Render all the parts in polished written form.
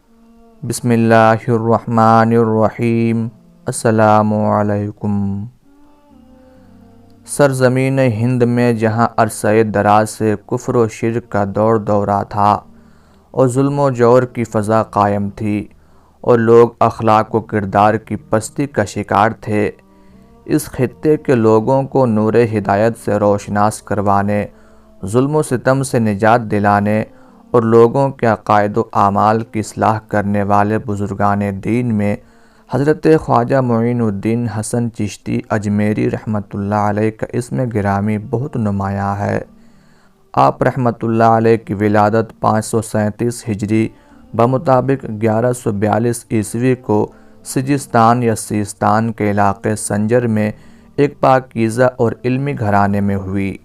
بسم اللہ الرحمن الرحیم۔ السلام علیکم۔ سرزمین ہند میں جہاں عرصہ دراز سے کفر و شرک کا دورہ تھا اور ظلم و جور کی فضا قائم تھی اور لوگ اخلاق و کردار کی پستی کا شکار تھے، اس خطے کے لوگوں کو نور ہدایت سے روشناس کروانے، ظلم و ستم سے نجات دلانے اور لوگوں کے عقائد و اعمال کی اصلاح کرنے والے بزرگان دین میں حضرت خواجہ معین الدین حسن چشتی اجمیری رحمۃ اللہ علیہ کا اسم گرامی بہت نمایاں ہے۔ آپ رحمۃ اللہ علیہ کی ولادت 537 ہجری بمطابق 1142 عیسوی کو سجستان یا سیستان کے علاقے سنجر میں ایک پاکیزہ اور علمی گھرانے میں ہوئی۔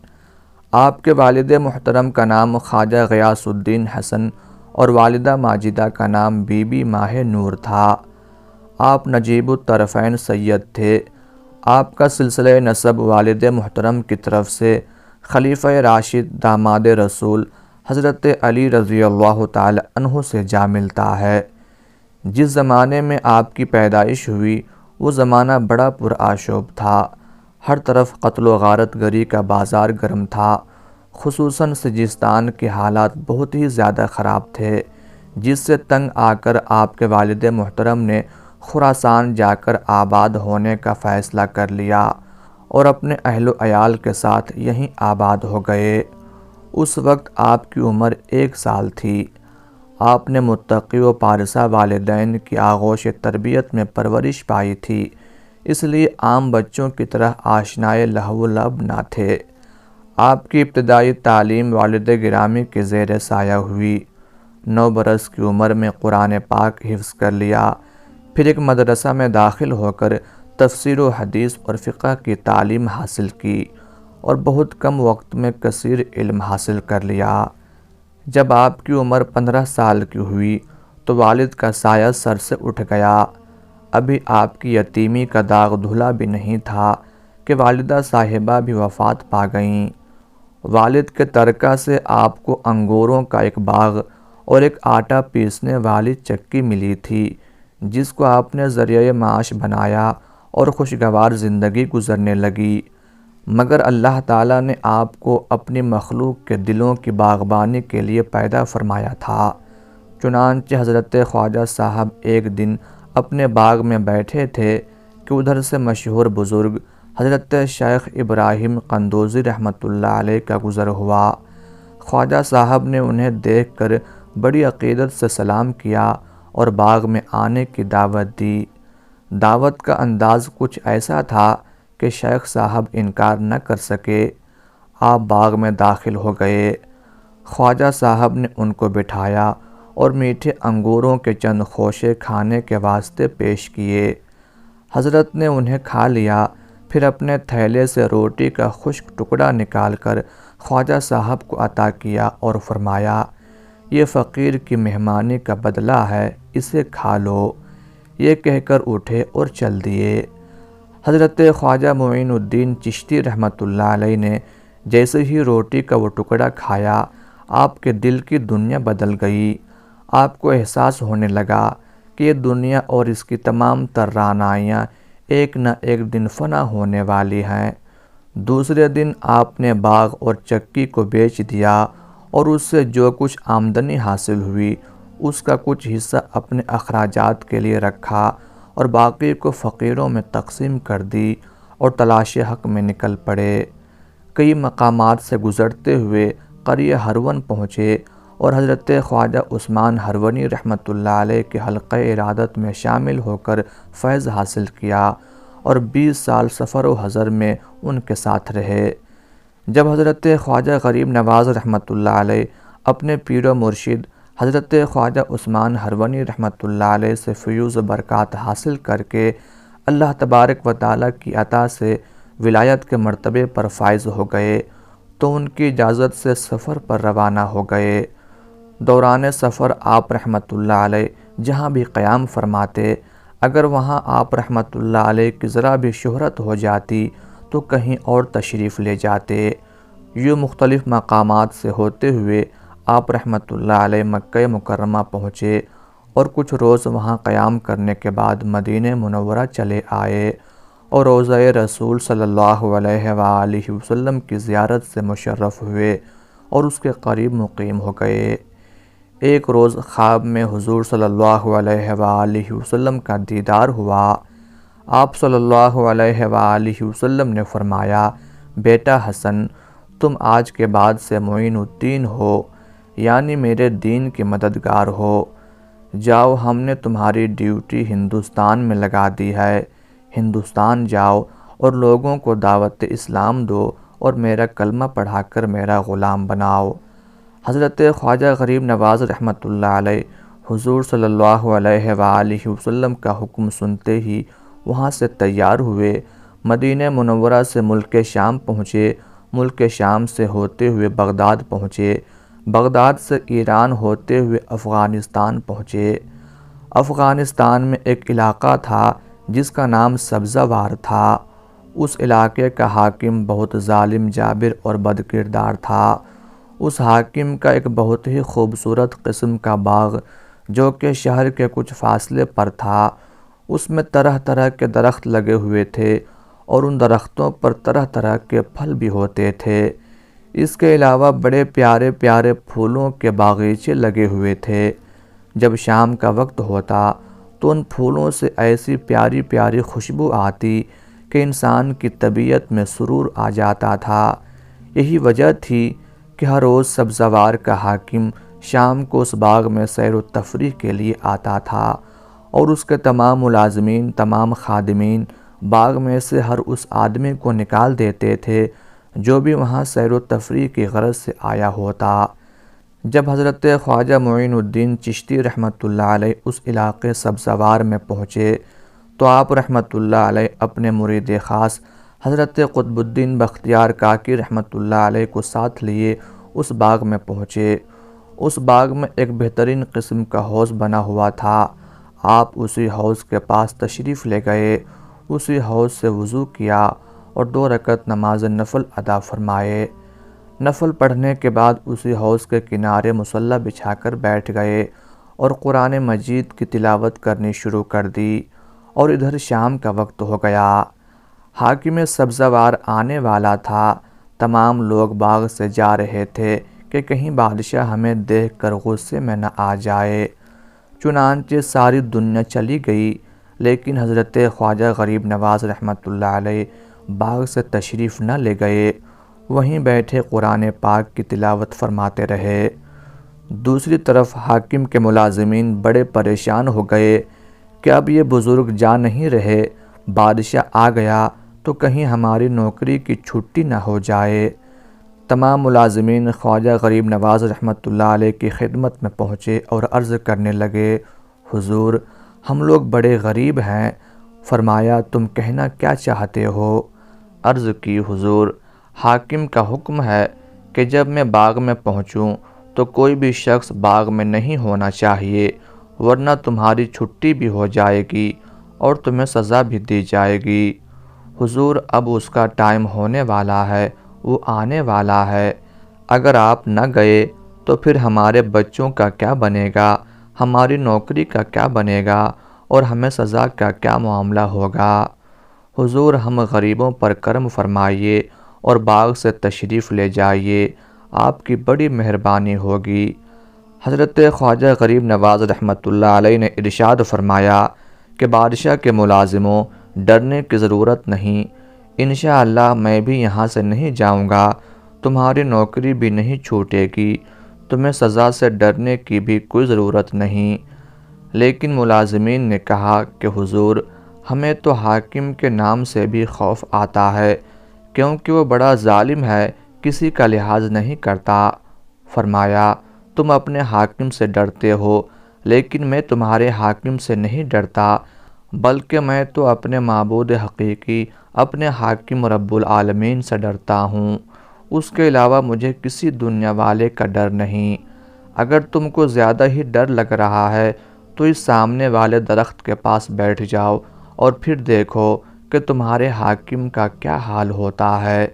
آپ کے والد محترم کا نام خواجہ غیاث الدین حسن اور والدہ ماجدہ کا نام بی بی ماہ نور تھا۔ آپ نجیب الطرفین سید تھے۔ آپ کا سلسلہ نسب والد محترم کی طرف سے خلیفہ راشد داماد رسول حضرت علی رضی اللہ تعالی عنہ سے جا ملتا ہے۔ جس زمانے میں آپ کی پیدائش ہوئی وہ زمانہ بڑا پرآشوب تھا، ہر طرف قتل و غارت گری کا بازار گرم تھا، خصوصاً سجستان کے حالات بہت ہی زیادہ خراب تھے، جس سے تنگ آ کر آپ کے والد محترم نے خراسان جا کر آباد ہونے کا فیصلہ کر لیا اور اپنے اہل و عیال کے ساتھ یہیں آباد ہو گئے۔ اس وقت آپ کی عمر 1 سال تھی۔ آپ نے متقی و پارسا والدین کی آغوش تربیت میں پرورش پائی تھی، اس لیے عام بچوں کی طرح آشنائے لہو و لعب نہ تھے۔ آپ کی ابتدائی تعلیم والد گرامی کے زیر سایہ ہوئی۔ 9 برس کی عمر میں قرآن پاک حفظ کر لیا، پھر ایک مدرسہ میں داخل ہو کر تفسیر و حدیث اور فقہ کی تعلیم حاصل کی اور بہت کم وقت میں کثیر علم حاصل کر لیا۔ جب آپ کی عمر 15 سال کی ہوئی تو والد کا سایہ سر سے اٹھ گیا۔ ابھی آپ کی یتیمی کا داغ دھلا بھی نہیں تھا کہ والدہ صاحبہ بھی وفات پا گئیں۔ والد کے ترکہ سے آپ کو انگوروں کا ایک باغ اور ایک آٹا پیسنے والی چکی ملی تھی، جس کو آپ نے ذریعہ معاش بنایا اور خوشگوار زندگی گزرنے لگی۔ مگر اللہ تعالیٰ نے آپ کو اپنی مخلوق کے دلوں کی باغبانی کے لیے پیدا فرمایا تھا۔ چنانچہ حضرت خواجہ صاحب ایک دن اپنے باغ میں بیٹھے تھے کہ ادھر سے مشہور بزرگ حضرت شیخ ابراہیم قندوزی رحمۃ اللہ علیہ کا گزر ہوا۔ خواجہ صاحب نے انہیں دیکھ کر بڑی عقیدت سے سلام کیا اور باغ میں آنے کی دعوت دی۔ دعوت کا انداز کچھ ایسا تھا کہ شیخ صاحب انکار نہ کر سکے۔ آپ باغ میں داخل ہو گئے۔ خواجہ صاحب نے ان کو بٹھایا اور میٹھے انگوروں کے چند خوشے کھانے کے واسطے پیش کیے۔ حضرت نے انہیں کھا لیا، پھر اپنے تھیلے سے روٹی کا خشک ٹکڑا نکال کر خواجہ صاحب کو عطا کیا اور فرمایا، یہ فقیر کی مہمانی کا بدلہ ہے، اسے کھا لو۔ یہ کہہ کر اٹھے اور چل دیے۔ حضرت خواجہ معین الدین چشتی رحمۃ اللہ علیہ نے جیسے ہی روٹی کا وہ ٹکڑا کھایا، آپ کے دل کی دنیا بدل گئی۔ آپ کو احساس ہونے لگا کہ یہ دنیا اور اس کی تمام تر رعنائیاں ایک نہ ایک دن فنا ہونے والی ہیں۔ دوسرے دن آپ نے باغ اور چکی کو بیچ دیا اور اس سے جو کچھ آمدنی حاصل ہوئی اس کا کچھ حصہ اپنے اخراجات کے لیے رکھا اور باقی کو فقیروں میں تقسیم کر دی اور تلاش حق میں نکل پڑے۔ کئی مقامات سے گزرتے ہوئے قریہ ہرون پہنچے اور حضرت خواجہ عثمان ہرونی رحمۃ اللہ علیہ کے حلقہ ارادت میں شامل ہو کر فیض حاصل کیا اور 20 سال سفر و حضر میں ان کے ساتھ رہے۔ جب حضرت خواجہ غریب نواز رحمۃ اللہ علیہ اپنے پیر و مرشد حضرت خواجہ عثمان ہرونی رحمۃ اللہ علیہ سے فیوض و برکات حاصل کر کے اللہ تبارک و تعالیٰ کی عطا سے ولایت کے مرتبے پر فائز ہو گئے تو ان کی اجازت سے سفر پر روانہ ہو گئے۔ دوران سفر آپ رحمۃ اللہ علیہ جہاں بھی قیام فرماتے، اگر وہاں آپ رحمۃ اللہ علیہ کی ذرا بھی شہرت ہو جاتی تو کہیں اور تشریف لے جاتے۔ یوں مختلف مقامات سے ہوتے ہوئے آپ رحمۃ اللہ علیہ مکہ مکرمہ پہنچے اور کچھ روز وہاں قیام کرنے کے بعد مدینہ منورہ چلے آئے اور روضہ رسول صلی اللہ علیہ وآلہ وسلم کی زیارت سے مشرف ہوئے اور اس کے قریب مقیم ہو گئے۔ ایک روز خواب میں حضور صلی اللہ علیہ وآلہ وسلم کا دیدار ہوا۔ آپ صلی اللہ علیہ وآلہ وسلم نے فرمایا، بیٹا حسن، تم آج کے بعد سے معین الدین ہو، یعنی میرے دین کے مددگار ہو۔ جاؤ، ہم نے تمہاری ڈیوٹی ہندوستان میں لگا دی ہے۔ ہندوستان جاؤ اور لوگوں کو دعوت اسلام دو اور میرا کلمہ پڑھا کر میرا غلام بناؤ۔ حضرت خواجہ غریب نواز رحمۃ اللہ علیہ حضور صلی اللہ علیہ وآلہ وسلم کا حکم سنتے ہی وہاں سے تیار ہوئے، مدینہ منورہ سے ملک شام پہنچے، ملک شام سے ہوتے ہوئے بغداد پہنچے، بغداد سے ایران ہوتے ہوئے افغانستان پہنچے۔ افغانستان میں ایک علاقہ تھا جس کا نام سبزہ وار تھا۔ اس علاقے کا حاکم بہت ظالم جابر اور بد کردار تھا۔ اس حاکم کا ایک بہت ہی خوبصورت قسم کا باغ جو کہ شہر کے کچھ فاصلے پر تھا، اس میں طرح طرح کے درخت لگے ہوئے تھے اور ان درختوں پر طرح طرح کے پھل بھی ہوتے تھے۔ اس کے علاوہ بڑے پیارے پیارے پھولوں کے باغیچے لگے ہوئے تھے۔ جب شام کا وقت ہوتا تو ان پھولوں سے ایسی پیاری پیاری خوشبو آتی کہ انسان کی طبیعت میں سرور آ جاتا تھا۔ یہی وجہ تھی کہ ہر روز سبزہ وار کا حاکم شام کو اس باغ میں سیر و تفریح کے لیے آتا تھا اور اس کے تمام ملازمین، تمام خادمین باغ میں سے ہر اس آدمی کو نکال دیتے تھے جو بھی وہاں سیر و تفریح کی غرض سے آیا ہوتا۔ جب حضرت خواجہ معین الدین چشتی رحمۃ اللہ علیہ اس علاقے سبزہ وار میں پہنچے تو آپ رحمۃ اللہ علیہ اپنے مرید خاص حضرت قطب الدین بختیار کاکی رحمۃ اللہ علیہ کو ساتھ لیے اس باغ میں پہنچے۔ اس باغ میں ایک بہترین قسم کا حوض بنا ہوا تھا۔ آپ اسی حوض کے پاس تشریف لے گئے، اسی حوض سے وضو کیا اور 2 رکعت نماز نفل ادا فرمائے۔ نفل پڑھنے کے بعد اسی حوض کے کنارے مصلی بچھا کر بیٹھ گئے اور قرآن مجید کی تلاوت کرنی شروع کر دی اور ادھر شام کا وقت ہو گیا۔ حاکم سبزہ وار آنے والا تھا۔ تمام لوگ باغ سے جا رہے تھے کہ کہیں بادشاہ ہمیں دیکھ کر غصے میں نہ آ جائے۔ چنانچہ ساری دنیا چلی گئی، لیکن حضرت خواجہ غریب نواز رحمۃ اللہ علیہ باغ سے تشریف نہ لے گئے، وہیں بیٹھے قرآن پاک کی تلاوت فرماتے رہے۔ دوسری طرف حاکم کے ملازمین بڑے پریشان ہو گئے کہ اب یہ بزرگ جا نہیں رہے، بادشاہ آ گیا تو کہیں ہماری نوکری کی چھٹی نہ ہو جائے۔ تمام ملازمین خواجہ غریب نواز رحمۃ اللہ علیہ کی خدمت میں پہنچے اور عرض کرنے لگے، حضور، ہم لوگ بڑے غریب ہیں۔ فرمایا، تم کہنا کیا چاہتے ہو؟ عرض کی، حضور، حاکم کا حکم ہے کہ جب میں باغ میں پہنچوں تو کوئی بھی شخص باغ میں نہیں ہونا چاہیے، ورنہ تمہاری چھٹی بھی ہو جائے گی اور تمہیں سزا بھی دی جائے گی۔ حضور، اب اس کا ٹائم ہونے والا ہے، وہ آنے والا ہے۔ اگر آپ نہ گئے تو پھر ہمارے بچوں کا کیا بنے گا، ہماری نوکری کا کیا بنے گا اور ہمیں سزا کا کیا معاملہ ہوگا؟ حضور، ہم غریبوں پر کرم فرمائیے اور باغ سے تشریف لے جائیے، آپ کی بڑی مہربانی ہوگی۔ حضرت خواجہ غریب نواز رحمۃ اللہ علیہ نے ارشاد فرمایا کہ بادشاہ کے ملازموں، ڈرنے کی ضرورت نہیں، انشاءاللہ میں بھی یہاں سے نہیں جاؤں گا، تمہاری نوکری بھی نہیں چھوٹے گی، تمہیں سزا سے ڈرنے کی بھی کوئی ضرورت نہیں۔ لیکن ملازمین نے کہا کہ حضور، ہمیں تو حاکم کے نام سے بھی خوف آتا ہے، کیونکہ وہ بڑا ظالم ہے، کسی کا لحاظ نہیں کرتا۔ فرمایا، تم اپنے حاکم سے ڈرتے ہو، لیکن میں تمہارے حاکم سے نہیں ڈرتا، بلکہ میں تو اپنے معبود حقیقی، اپنے حاکم رب العالمین سے ڈرتا ہوں، اس کے علاوہ مجھے کسی دنیا والے کا ڈر نہیں۔ اگر تم کو زیادہ ہی ڈر لگ رہا ہے تو اس سامنے والے درخت کے پاس بیٹھ جاؤ اور پھر دیکھو کہ تمہارے حاکم کا کیا حال ہوتا ہے۔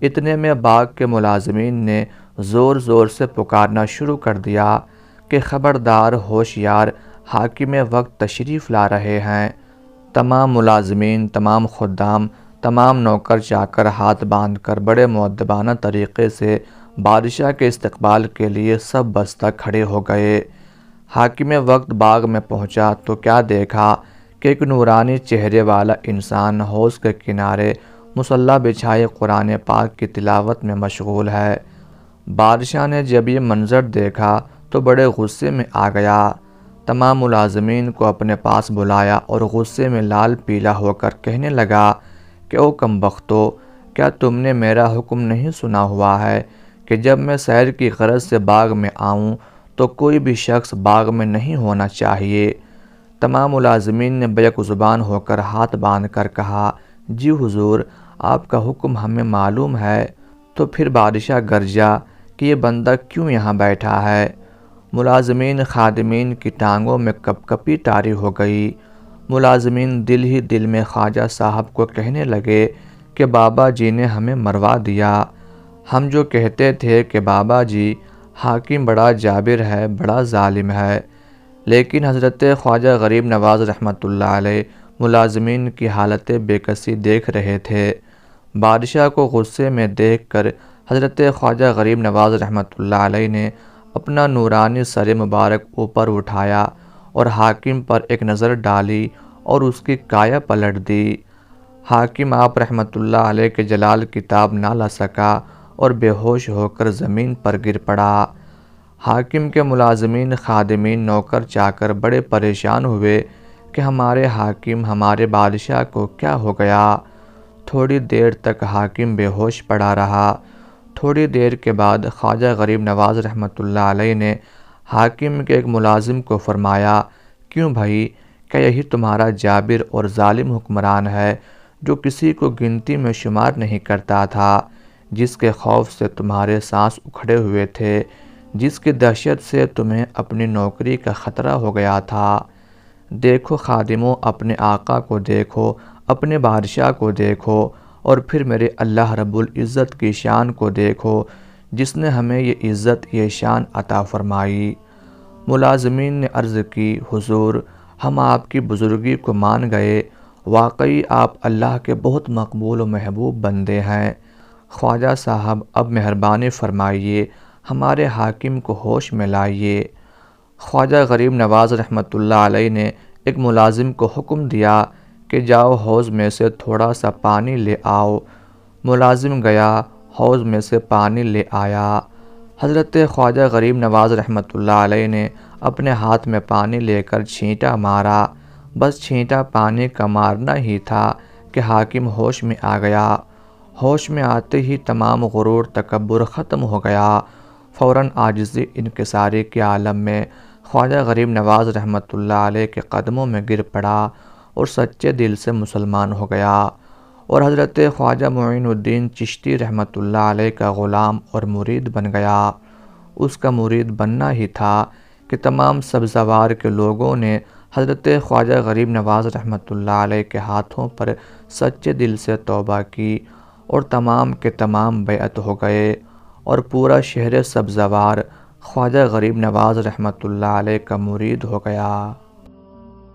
اتنے میں باغ کے ملازمین نے زور زور سے پکارنا شروع کر دیا کہ خبردار، ہوشیار، حاکم وقت تشریف لا رہے ہیں۔ تمام ملازمین، تمام خدام، تمام نوکر چاکر ہاتھ باندھ کر بڑے مؤدبانہ طریقے سے بادشاہ کے استقبال کے لیے سب بستہ کھڑے ہو گئے۔ حاکم وقت باغ میں پہنچا تو کیا دیکھا کہ ایک نورانی چہرے والا انسان حوض کے کنارے مصلی بچھائے قرآن پاک کی تلاوت میں مشغول ہے۔ بادشاہ نے جب یہ منظر دیکھا تو بڑے غصے میں آ گیا۔ تمام ملازمین کو اپنے پاس بلایا اور غصے میں لال پیلا ہو کر کہنے لگا کہ او کم بختو، کیا تم نے میرا حکم نہیں سنا ہوا ہے کہ جب میں سیر کی غرض سے باغ میں آؤں تو کوئی بھی شخص باغ میں نہیں ہونا چاہیے۔ تمام ملازمین نے بیک زبان ہو کر ہاتھ باندھ کر کہا، جی حضور، آپ کا حکم ہمیں معلوم ہے۔ تو پھر بادشاہ گرجا کہ یہ بندہ کیوں یہاں بیٹھا ہے؟ ملازمین خادمین کی ٹانگوں میں کپ کپی طاری ہو گئی۔ ملازمین دل ہی دل میں خواجہ صاحب کو کہنے لگے کہ بابا جی نے ہمیں مروا دیا۔ ہم جو کہتے تھے کہ بابا جی حاکم بڑا جابر ہے، بڑا ظالم ہے، لیکن حضرت خواجہ غریب نواز رحمۃ اللہ علیہ ملازمین کی حالت بے کسی دیکھ رہے تھے۔ بادشاہ کو غصے میں دیکھ کر حضرت خواجہ غریب نواز رحمۃ اللہ علیہ نے اپنا نورانی سر مبارک اوپر اٹھایا اور حاکم پر ایک نظر ڈالی اور اس کی کایا پلٹ دی۔ حاکم آپ رحمۃ اللہ علیہ کے جلال کتاب نہ لا سکا اور بے ہوش ہو کر زمین پر گر پڑا۔ حاکم کے ملازمین، خادمین، نوکر چاکر بڑے پریشان ہوئے کہ ہمارے حاکم، ہمارے بادشاہ کو کیا ہو گیا؟ تھوڑی دیر تک حاکم بے ہوش پڑا رہا۔ تھوڑی دیر کے بعد خواجہ غریب نواز رحمۃ اللہ علیہ نے حاکم کے ایک ملازم کو فرمایا، کیوں بھائی، کیا یہی تمہارا جابر اور ظالم حکمران ہے جو کسی کو گنتی میں شمار نہیں کرتا تھا، جس کے خوف سے تمہارے سانس اکھڑے ہوئے تھے، جس کی دہشت سے تمہیں اپنی نوکری کا خطرہ ہو گیا تھا؟ دیکھو خادموں، اپنے آقا کو دیکھو، اپنے بادشاہ کو دیکھو، اور پھر میرے اللہ رب العزت کی شان کو دیکھو جس نے ہمیں یہ عزت، یہ شان عطا فرمائی۔ ملازمین نے عرض کی، حضور، ہم آپ کی بزرگی کو مان گئے، واقعی آپ اللہ کے بہت مقبول و محبوب بندے ہیں۔ خواجہ صاحب اب مہربانی فرمائیے، ہمارے حاکم کو ہوش میں لائیے۔ خواجہ غریب نواز رحمۃ اللہ علیہ نے ایک ملازم کو حکم دیا کہ جاؤ حوض میں سے تھوڑا سا پانی لے آؤ۔ ملازم گیا، حوض میں سے پانی لے آیا۔ حضرت خواجہ غریب نواز رحمۃ اللہ علیہ نے اپنے ہاتھ میں پانی لے کر چھینٹا مارا۔ بس چھینٹا پانی کا مارنا ہی تھا کہ حاکم ہوش میں آ گیا۔ ہوش میں آتے ہی تمام غرور تکبر ختم ہو گیا۔ فوراً عاجزی انکساری کے عالم میں خواجہ غریب نواز رحمۃ اللہ علیہ کے قدموں میں گر پڑا اور سچے دل سے مسلمان ہو گیا، اور حضرت خواجہ معین الدین چشتی رحمۃ اللہ علیہ کا غلام اور مرید بن گیا۔ اس کا مرید بننا ہی تھا کہ تمام سبزوار کے لوگوں نے حضرت خواجہ غریب نواز رحمۃ اللہ علیہ کے ہاتھوں پر سچے دل سے توبہ کی، اور تمام کے تمام بیعت ہو گئے، اور پورا شہر سبزوار خواجہ غریب نواز رحمۃ اللہ علیہ کا مرید ہو گیا۔